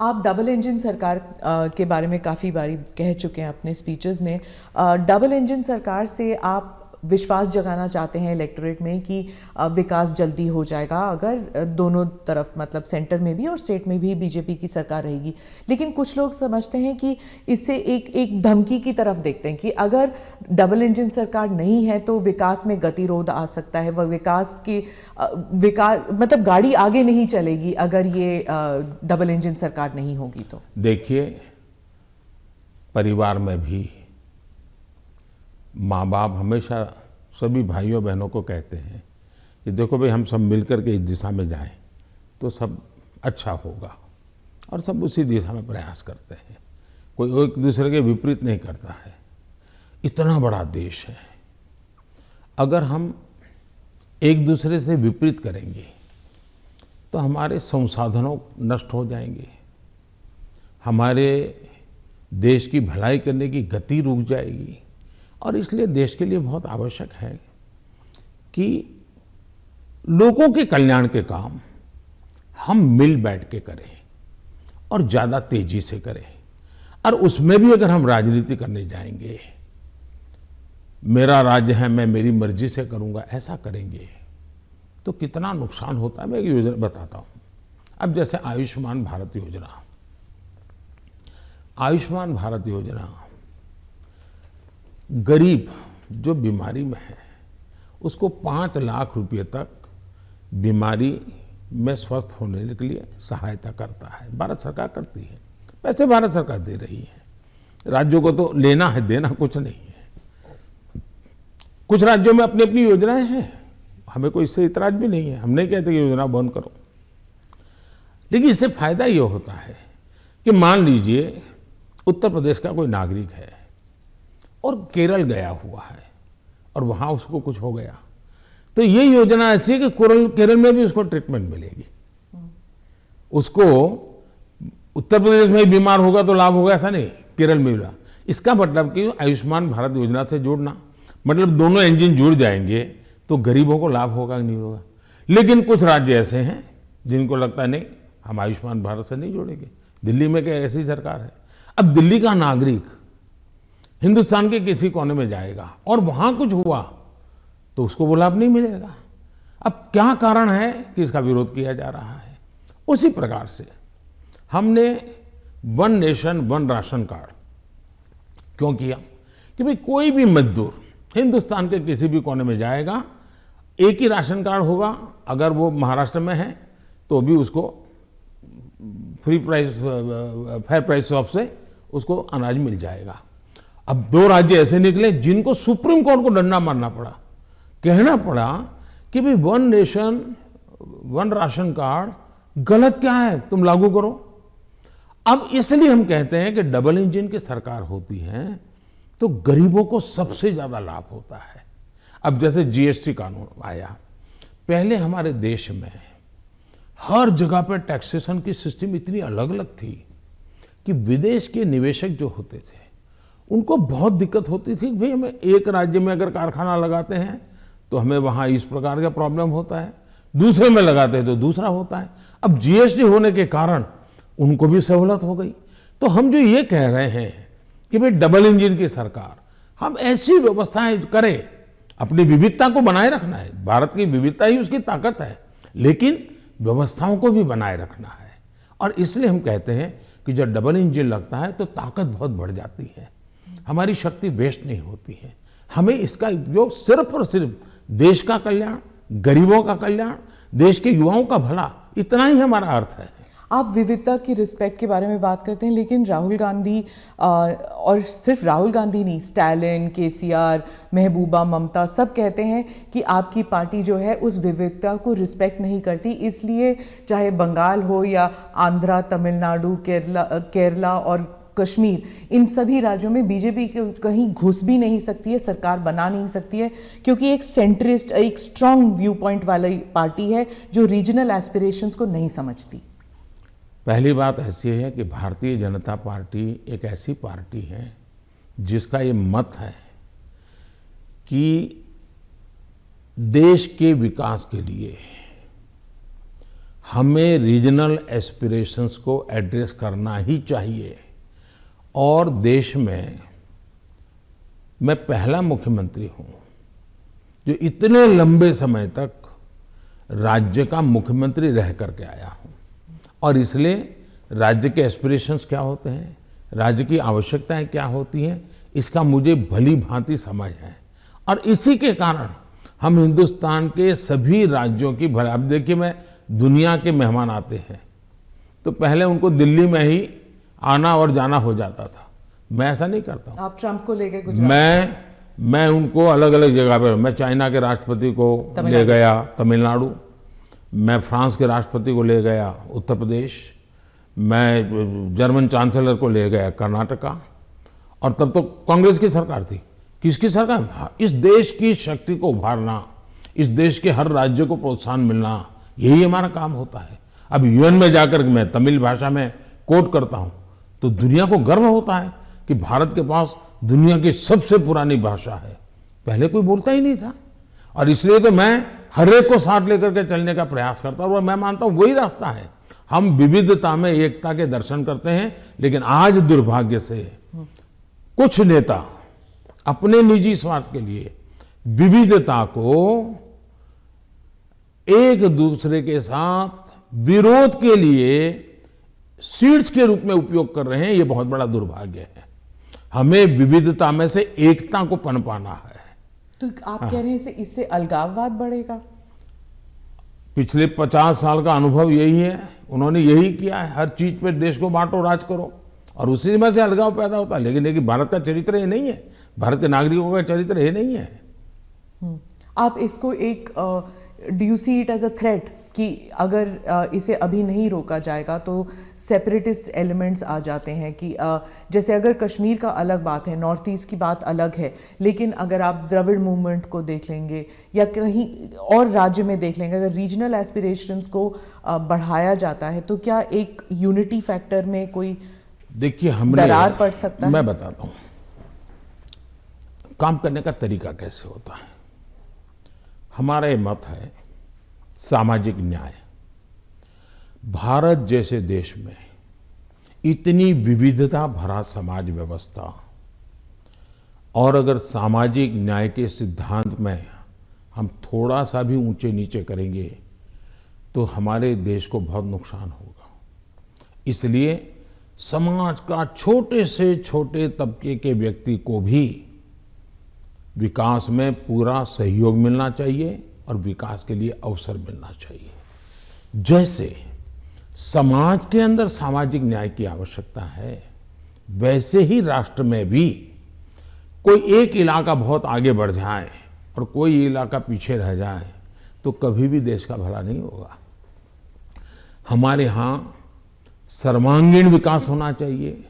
आप double engine सरकार के बारे में काफ़ी बारी कह चुके हैं अपने स्पीचेस में। डबल इंजन सरकार से आप विश्वास जगाना चाहते हैं इलेक्टोरेट में कि विकास जल्दी हो जाएगा अगर दोनों तरफ मतलब सेंटर में भी और स्टेट में भी बीजेपी की सरकार रहेगी। लेकिन कुछ लोग समझते हैं कि इससे एक धमकी की तरफ देखते हैं कि अगर डबल इंजन सरकार नहीं है तो विकास में गतिरोध आ सकता है, वह विकास मतलब गाड़ी आगे नहीं चलेगी अगर ये डबल इंजन सरकार नहीं होगी तो। देखिए, परिवार में भी माँ बाप हमेशा सभी भाइयों बहनों को कहते हैं कि देखो भाई, हम सब मिलकर के इस दिशा में जाएं तो सब अच्छा होगा, और सब उसी दिशा में प्रयास करते हैं। कोई एक दूसरे के विपरीत नहीं करता है। इतना बड़ा देश है, अगर हम एक दूसरे से विपरीत करेंगे तो हमारे संसाधनों नष्ट हो जाएंगे, हमारे देश की भलाई करने की गति रुक जाएगी। और इसलिए देश के लिए बहुत आवश्यक है कि लोगों के कल्याण के काम हम मिल बैठ के करें और ज़्यादा तेजी से करें। और उसमें भी अगर हम राजनीति करने जाएंगे, मेरा राज्य है मैं मेरी मर्जी से करूंगा, ऐसा करेंगे तो कितना नुकसान होता है। मैं एक योजना बताता हूं। अब जैसे आयुष्मान भारत योजना, आयुष्मान भारत योजना गरीब जो बीमारी में है उसको 5 लाख रुपए तक बीमारी में स्वस्थ होने के लिए सहायता करता है। भारत सरकार करती है, पैसे भारत सरकार दे रही है। राज्यों को तो लेना है, देना कुछ नहीं है। कुछ राज्यों में अपनी अपनी योजनाएं हैं, हमें कोई इससे इतराज भी नहीं है। हम नहीं कहते कि योजना बंद करो, लेकिन इससे फायदा ये होता है कि मान लीजिए उत्तर प्रदेश का कोई नागरिक है और केरल गया हुआ है और वहां उसको कुछ हो गया, तो ये योजना ऐसी है कि केरल में भी उसको ट्रीटमेंट मिलेगी। उसको उत्तर प्रदेश में ही बीमार होगा तो लाभ होगा ऐसा नहीं, केरल में भी। इसका मतलब कि आयुष्मान भारत योजना से जोड़ना मतलब दोनों इंजन जुड़ जाएंगे तो गरीबों को लाभ होगा नहीं होगा। लेकिन कुछ राज्य ऐसे हैं जिनको लगता है नहीं, हम आयुष्मान भारत से नहीं जोड़ेंगे। दिल्ली में क्या ऐसी सरकार है। अब दिल्ली का नागरिक हिंदुस्तान के किसी कोने में जाएगा और वहां कुछ हुआ तो उसको वो लाभ नहीं मिलेगा। अब क्या कारण है कि इसका विरोध किया जा रहा है। उसी प्रकार से हमने one nation one ration card क्यों किया कि भाई कोई भी मजदूर हिंदुस्तान के किसी भी कोने में जाएगा, एक ही राशन कार्ड होगा। अगर वो महाराष्ट्र में है तो भी उसको free price fair price shop से उसको अनाज मिल जाएगा। अब 2 राज्य ऐसे निकले जिनको सुप्रीम कोर्ट को डंडा मारना पड़ा, कहना पड़ा कि भाई one nation one ration card गलत क्या है, तुम लागू करो। अब इसलिए हम कहते हैं कि डबल इंजन की सरकार होती है तो गरीबों को सबसे ज्यादा लाभ होता है। अब जैसे जीएसटी कानून आया, पहले हमारे देश में हर जगह पर टैक्सेशन की सिस्टम इतनी अलग अलग थी कि विदेश के निवेशक जो होते थे उनको बहुत दिक्कत होती थी। भाई हमें एक राज्य में अगर कारखाना लगाते हैं तो हमें वहां इस प्रकार का प्रॉब्लम होता है, दूसरे में लगाते हैं तो दूसरा होता है। अब जीएसटी होने के कारण उनको भी सहूलत हो गई। तो हम जो ये कह रहे हैं कि भाई डबल इंजन की सरकार, हम ऐसी व्यवस्थाएं करें, अपनी विविधता को बनाए रखना है। भारत की विविधता ही उसकी ताकत है, लेकिन व्यवस्थाओं को भी बनाए रखना है। और इसलिए हम कहते हैं कि जब डबल इंजन लगता है तो ताकत बहुत बढ़ जाती है, हमारी शक्ति वेस्ट नहीं होती है। हमें इसका उपयोग सिर्फ और सिर्फ देश का कल्याण, गरीबों का कल्याण, देश के युवाओं का भला, इतना ही हमारा अर्थ है। आप विविधता की रिस्पेक्ट के बारे में बात करते हैं, लेकिन राहुल गांधी और सिर्फ राहुल गांधी नहीं, स्टैलिन, केसीआर, महबूबा, ममता सब कहते हैं कि आपकी पार्टी जो है उस विविधता को रिस्पेक्ट नहीं करती। इसलिए चाहे बंगाल हो या आंध्रा, तमिलनाडु, केरला और कश्मीर, इन सभी राज्यों में बीजेपी कहीं घुस भी नहीं सकती है, सरकार बना नहीं सकती है, क्योंकि एक सेंट्रिस्ट, एक स्ट्रांग व्यू पॉइंट वाली पार्टी है जो रीजनल एस्पिरेशंस को नहीं समझती। पहली बात ऐसी है कि भारतीय जनता पार्टी एक ऐसी पार्टी है जिसका ये मत है कि देश के विकास के लिए हमें रीजनल एस्पिरेशंस को एड्रेस करना ही चाहिए। और देश में मैं पहला मुख्यमंत्री हूं जो इतने लंबे समय तक राज्य का मुख्यमंत्री रह करके आया हूं, और इसलिए राज्य के एस्पिरेशंस क्या होते हैं, राज्य की आवश्यकताएं क्या होती हैं, इसका मुझे भली भांति समझ है। और इसी के कारण हम हिंदुस्तान के सभी राज्यों की भला, अब देखिए मैं दुनिया के मेहमान आते हैं तो पहले उनको दिल्ली में ही आना और जाना हो जाता था, मैं ऐसा नहीं करता हूं। आप ट्रंप को लेके गुजरात? मैं उनको अलग अलग जगह पर, मैं चाइना के राष्ट्रपति को ले गया तमिलनाडु, मैं फ्रांस के राष्ट्रपति को ले गया उत्तर प्रदेश, मैं जर्मन चांसलर को ले गया कर्नाटका, और तब तो कांग्रेस की सरकार थी। किसकी सरकार? हाँ, इस देश की शक्ति को उभारना, इस देश के हर राज्य को प्रोत्साहन मिलना, यही हमारा काम होता है। अब यूएन में जाकर मैं तमिल भाषा में कोट करता हूं तो दुनिया को गर्व होता है कि भारत के पास दुनिया की सबसे पुरानी भाषा है। पहले कोई बोलता ही नहीं था, और इसलिए तो मैं हर एक को साथ लेकर के चलने का प्रयास करता हूं, और मैं मानता हूं वही रास्ता है। हम विविधता में एकता के दर्शन करते हैं, लेकिन आज दुर्भाग्य से कुछ नेता अपने निजी स्वार्थ के लिए विविधता को एक दूसरे के साथ विरोध के लिए सीड्स के रूप में उपयोग कर रहे हैं। ये बहुत बड़ा दुर्भाग्य है। हमें विविधता में से एकता को पनपाना है। तो आप कह रहे हैं इससे अलगाववाद बढ़ेगा? पिछले 50 साल का अनुभव यही है, उन्होंने यही किया है, हर चीज पे देश को बांटो, राज करो, और उसी में से अलगाव पैदा होता है। लेकिन भारत का चरित्र ये नहीं है, भारत के नागरिकों का चरित्र ये नहीं है। आप इसको एक do you see it as a threat कि अगर इसे अभी नहीं रोका जाएगा तो सेपरेटिस्ट एलिमेंट्स आ जाते हैं कि जैसे अगर कश्मीर का अलग बात है, नॉर्थ ईस्ट की बात अलग है, लेकिन अगर आप द्रविड़ मूवमेंट को देख लेंगे या कहीं और राज्य में देख लेंगे, अगर रीजनल एस्पिरेशंस को बढ़ाया जाता है तो क्या एक यूनिटी फैक्टर में कोई देखिए हमने दरार पड़ सकता है? मैं बताता हूँ काम करने का तरीका कैसे होता है। हमारा ये मत है सामाजिक न्याय। भारत जैसे देश में इतनी विविधता भरा समाज व्यवस्था, और अगर सामाजिक न्याय के सिद्धांत में हम थोड़ा सा भी ऊंचे नीचे करेंगे तो हमारे देश को बहुत नुकसान होगा। इसलिए समाज का छोटे से छोटे तबके के व्यक्ति को भी विकास में पूरा सहयोग मिलना चाहिए और विकास के लिए अवसर मिलना चाहिए। जैसे समाज के अंदर सामाजिक न्याय की आवश्यकता है, वैसे ही राष्ट्र में भी कोई एक इलाका बहुत आगे बढ़ जाए और कोई इलाका पीछे रह जाए तो कभी भी देश का भला नहीं होगा। हमारे यहाँ सर्वांगीण विकास होना चाहिए,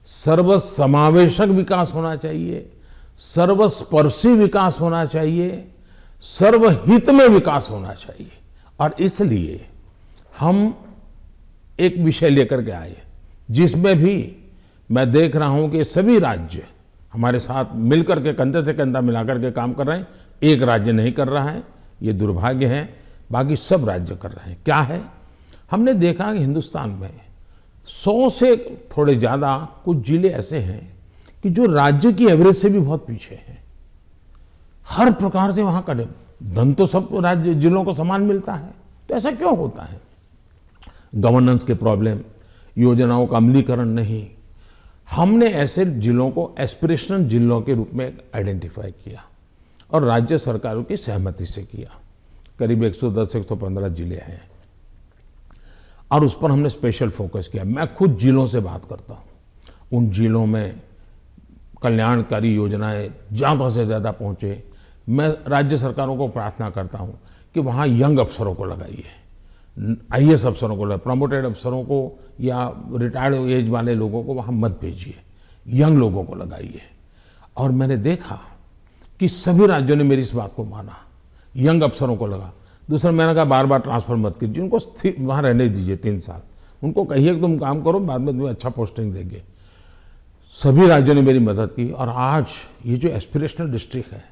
सर्वसमावेशक विकास होना चाहिए, सर्वस्पर्शी विकास होना चाहिए, सर्वहित में विकास होना चाहिए। और इसलिए हम एक विषय लेकर के आए जिसमें भी मैं देख रहा हूं कि सभी राज्य हमारे साथ मिलकर के कंधे से कंधा मिलाकर के काम कर रहे हैं। एक राज्य नहीं कर रहा है, ये दुर्भाग्य है, बाकी सब राज्य कर रहे हैं। क्या है? हमने देखा कि हिंदुस्तान में 100 से थोड़े ज़्यादा कुछ जिले ऐसे हैं कि जो राज्य की एवरेज से भी बहुत पीछे हैं। हर प्रकार से वहाँ का धन तो सब राज्य जिलों को समान मिलता है, तो ऐसा क्यों होता है? गवर्नेंस के प्रॉब्लम, योजनाओं का अमलीकरण नहीं। हमने ऐसे जिलों को एस्पिरेशनल जिलों के रूप में आइडेंटिफाई किया और राज्य सरकारों की सहमति से किया। करीब 110-115 जिले हैं और उस पर हमने स्पेशल फोकस किया। मैं खुद जिलों से बात करता हूँ, उन जिलों में कल्याणकारी योजनाएं ज़्यादा से ज़्यादा पहुँचे। मैं राज्य सरकारों को प्रार्थना करता हूँ कि वहाँ यंग अफसरों को लगाइए, आईएएस अफसरों को, प्रमोटेड अफसरों को या रिटायर्ड एज वाले लोगों को वहाँ मत भेजिए, यंग लोगों को लगाइए। और मैंने देखा कि सभी राज्यों ने मेरी इस बात को माना, यंग अफसरों को लगा। दूसरा मैंने कहा बार बार ट्रांसफर मत कीजिए, उनको वहाँ रहने दीजिए 3 साल, उनको कहिए कि तुम काम करो, बाद में तुम्हें अच्छा पोस्टिंग देंगे। सभी राज्यों ने मेरी मदद की और आज ये जो एस्पिरेशनल डिस्ट्रिक्ट है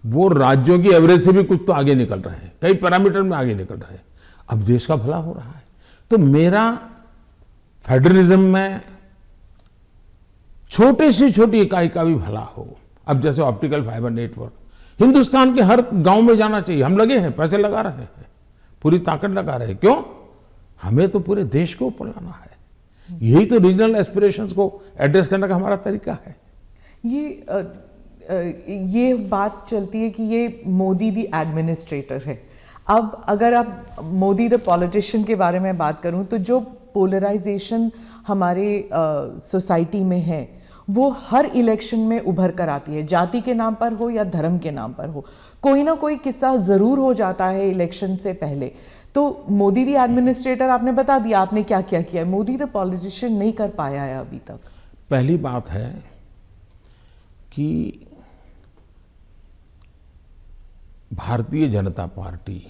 वो राज्यों की एवरेज से भी कुछ तो आगे निकल रहे हैं, कई पैरामीटर में आगे निकल रहे हैं। अब देश का भला हो रहा है। तो मेरा फेडरलिज्म में छोटे से छोटी इकाई का भी भला हो। अब जैसे ऑप्टिकल फाइबर नेटवर्क हिंदुस्तान के हर गांव में जाना चाहिए। हम लगे हैं, पैसे लगा रहे हैं, पूरी ताकत लगा रहे हैं। क्यों? हमें तो पूरे देश को ऊपर लाना है। यही तो रीजनल एस्पिरेशंस को एड्रेस करने का हमारा तरीका है। ये बात चलती है कि ये मोदी दी एडमिनिस्ट्रेटर है। अब अगर आप मोदी द पॉलिटिशियन के बारे में बात करूं तो जो पोलराइजेशन हमारे सोसाइटी में है वो हर इलेक्शन में उभर कर आती है, जाति के नाम पर हो या धर्म के नाम पर हो। कोई ना कोई किस्सा ज़रूर हो जाता है इलेक्शन से पहले। तो मोदी दी एडमिनिस्ट्रेटर आपने बता दिया आपने क्या क्या किया है, मोदी द पॉलिटिशियन नहीं कर पाया है अभी तक। पहली बात है कि भारतीय जनता पार्टी,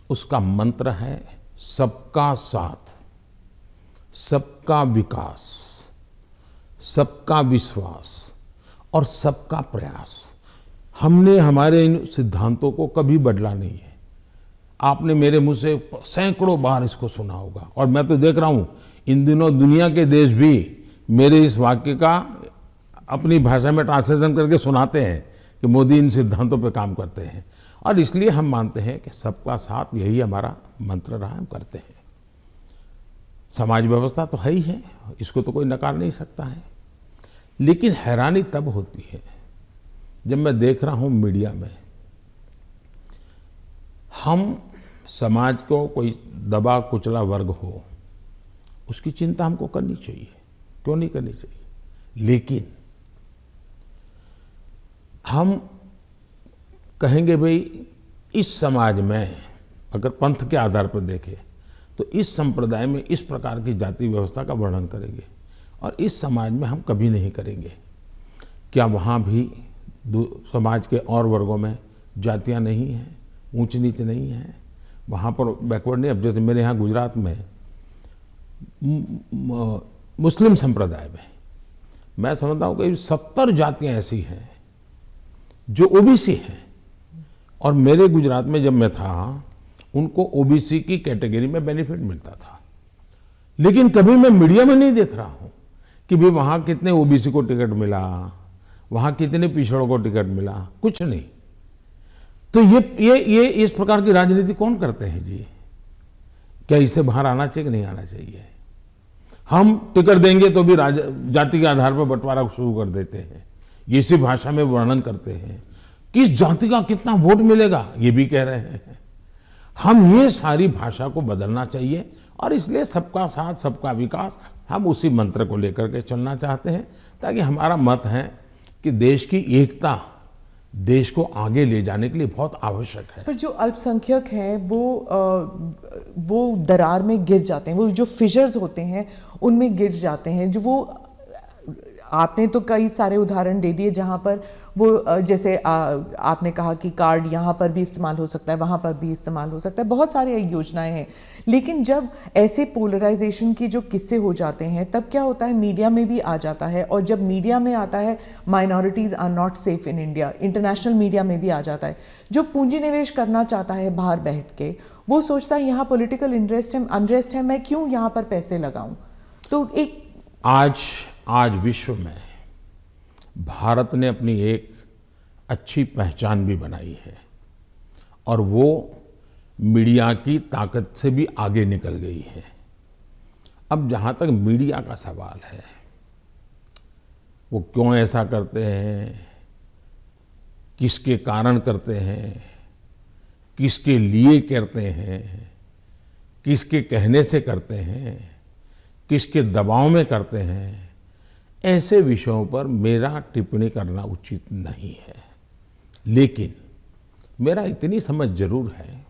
उसका मंत्र है सबका साथ, सबका विकास, सबका विश्वास और सबका प्रयास। हमने हमारे इन सिद्धांतों को कभी बदला नहीं है। आपने मेरे मुंह से सैकड़ों बार इसको सुना होगा और मैं तो देख रहा हूं इन दिनों दुनिया के देश भी मेरे इस वाक्य का अपनी भाषा में ट्रांसलेशन करके सुनाते हैं कि मोदी इन सिद्धांतों पे काम करते हैं। और इसलिए हम मानते हैं कि सबका साथ यही हमारा मंत्र रहा, हम करते हैं। समाज व्यवस्था तो है ही है, इसको तो कोई नकार नहीं सकता है। लेकिन हैरानी तब होती है जब मैं देख रहा हूं मीडिया में हम समाज को कोई दबा कुचला वर्ग हो उसकी चिंता हमको करनी चाहिए, क्यों नहीं करनी चाहिए। लेकिन हम कहेंगे भाई इस समाज में अगर पंथ के आधार पर देखें तो इस संप्रदाय में इस प्रकार की जाति व्यवस्था का वर्णन करेंगे और इस समाज में हम कभी नहीं करेंगे। क्या वहाँ भी समाज के और वर्गों में जातियाँ नहीं हैं, ऊंच नीच नहीं है, वहाँ पर बैकवर्ड नहीं। अब जैसे मेरे यहाँ गुजरात में मुस्लिम संप्रदाय में मैं समझता हूँ कि 70 जातियाँ ऐसी हैं जो ओबीसी हैं और मेरे गुजरात में जब मैं था उनको ओबीसी की कैटेगरी में बेनिफिट मिलता था। लेकिन कभी मैं मीडिया में नहीं देख रहा हूँ कि भाई वहाँ कितने ओबीसी को टिकट मिला, वहाँ कितने पिछड़ों को टिकट मिला, कुछ नहीं। तो ये इस प्रकार की राजनीति कौन करते हैं जी? क्या इसे बाहर आना चाहिए कि नहीं आना चाहिए? हम टिकट देंगे तो भी जाति के आधार पर बंटवारा शुरू कर देते हैं, ये इसी भाषा में वर्णन करते हैं। किस जाति का कितना वोट मिलेगा ये भी कह रहे हैं। हम ये सारी भाषा को बदलना चाहिए और इसलिए सबका साथ सबका विकास हम उसी मंत्र को लेकर के चलना चाहते हैं, ताकि हमारा मत है कि देश की एकता देश को आगे ले जाने के लिए बहुत आवश्यक है। पर जो अल्पसंख्यक हैं वो दरार में गिर जाते हैं, वो जो फिशर्स होते हैं उनमें गिर जाते हैं। जो वो आपने तो कई सारे उदाहरण दे दिए जहाँ पर वो जैसे आपने कहा कि कार्ड यहाँ पर भी इस्तेमाल हो सकता है, वहाँ पर भी इस्तेमाल हो सकता है, बहुत सारी योजनाएं हैं। लेकिन जब ऐसे पोलराइजेशन की जो किस्से हो जाते हैं तब क्या होता है, मीडिया में भी आ जाता है। और जब मीडिया में आता है minorities are not safe in India, international media में भी आ जाता है। जो पूंजी निवेश करना चाहता है बाहर बैठ के वो सोचता है यहाँ पॉलिटिकल अनरेस्ट है, मैं क्यों यहाँ पर पैसे लगाऊं। तो एक आज विश्व में भारत ने अपनी एक अच्छी पहचान भी बनाई है और वो मीडिया की ताकत से भी आगे निकल गई है। अब जहाँ तक मीडिया का सवाल है, वो क्यों ऐसा करते हैं, किसके कारण करते हैं, किसके लिए करते हैं, किसके कहने से करते हैं, किसके दबाव में करते हैं, ऐसे विषयों पर मेरा टिप्पणी करना उचित नहीं है। लेकिन मेरा इतनी समझ जरूर है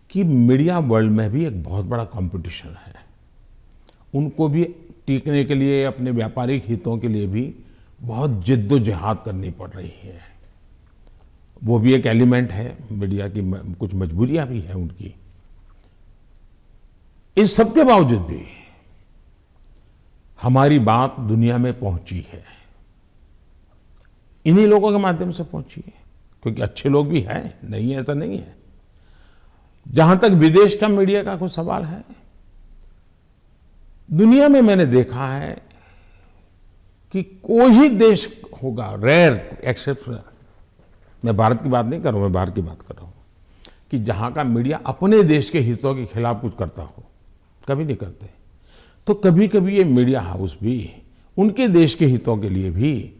कि मीडिया वर्ल्ड में भी एक बहुत बड़ा कंपटीशन है। उनको भी टिकने के लिए, अपने व्यापारिक हितों के लिए भी बहुत जिद्दोजहद करनी पड़ रही है। वो भी एक एलिमेंट है मीडिया की, कुछ मजबूरियां भी हैं उनकी। इस सबके बावजूद भी हमारी बात दुनिया में पहुंची है, इन्हीं लोगों के माध्यम से पहुंची है, क्योंकि अच्छे लोग भी हैं, नहीं ऐसा नहीं है। जहां तक विदेश का मीडिया का कुछ सवाल है, दुनिया में मैंने देखा है कि कोई ही देश होगा, रेयर एक्सेप्शन, मैं भारत की बात नहीं कर रहा हूं, मैं बाहर की बात कर रहा हूं, कि जहां का मीडिया अपने देश के हितों के खिलाफ कुछ करता हो, कभी नहीं करते। तो कभी कभी ये मीडिया हाउस भी उनके देश के हितों के लिए भी,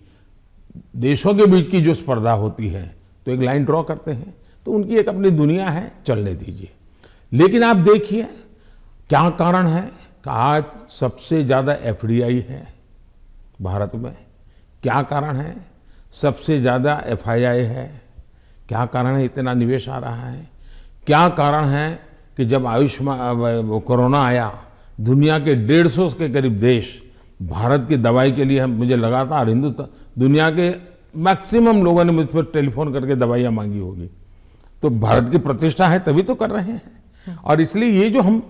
देशों के बीच की जो स्पर्धा होती है तो एक लाइन ड्रॉ करते हैं, तो उनकी एक अपनी दुनिया है, चलने दीजिए। लेकिन आप देखिए क्या कारण है कि आज सबसे ज़्यादा एफडीआई है भारत में, क्या कारण है सबसे ज़्यादा एफआईआई है, क्या कारण है इतना निवेश आ रहा है, क्या कारण है कि जब आयुष्मान कोरोना आया, दुनिया के 150 के करीब देश भारत की दवाई के लिए, मुझे लगातार हिंदुस्तान, दुनिया के मैक्सिमम लोगों ने मुझ पर टेलीफोन करके दवाइयाँ मांगी होगी। तो भारत की प्रतिष्ठा है तभी तो कर रहे हैं। और इसलिए ये जो हम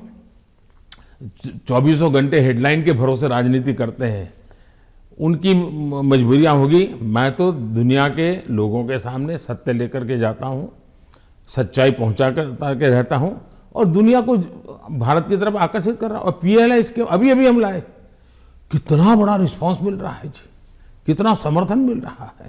24 घंटे हेडलाइन के भरोसे राजनीति करते हैं, उनकी मजबूरियां होगी। मैं तो दुनिया के लोगों के सामने सत्य लेकर के जाता हूं, सच्चाई पहुंचा के रहता हूं और दुनिया को भारत की तरफ आकर्षित कर रहा हूं। और पीएलआई इसके अभी अभी हम लाए, कितना बड़ा रिस्पांस मिल रहा है जी, कितना समर्थन मिल रहा है।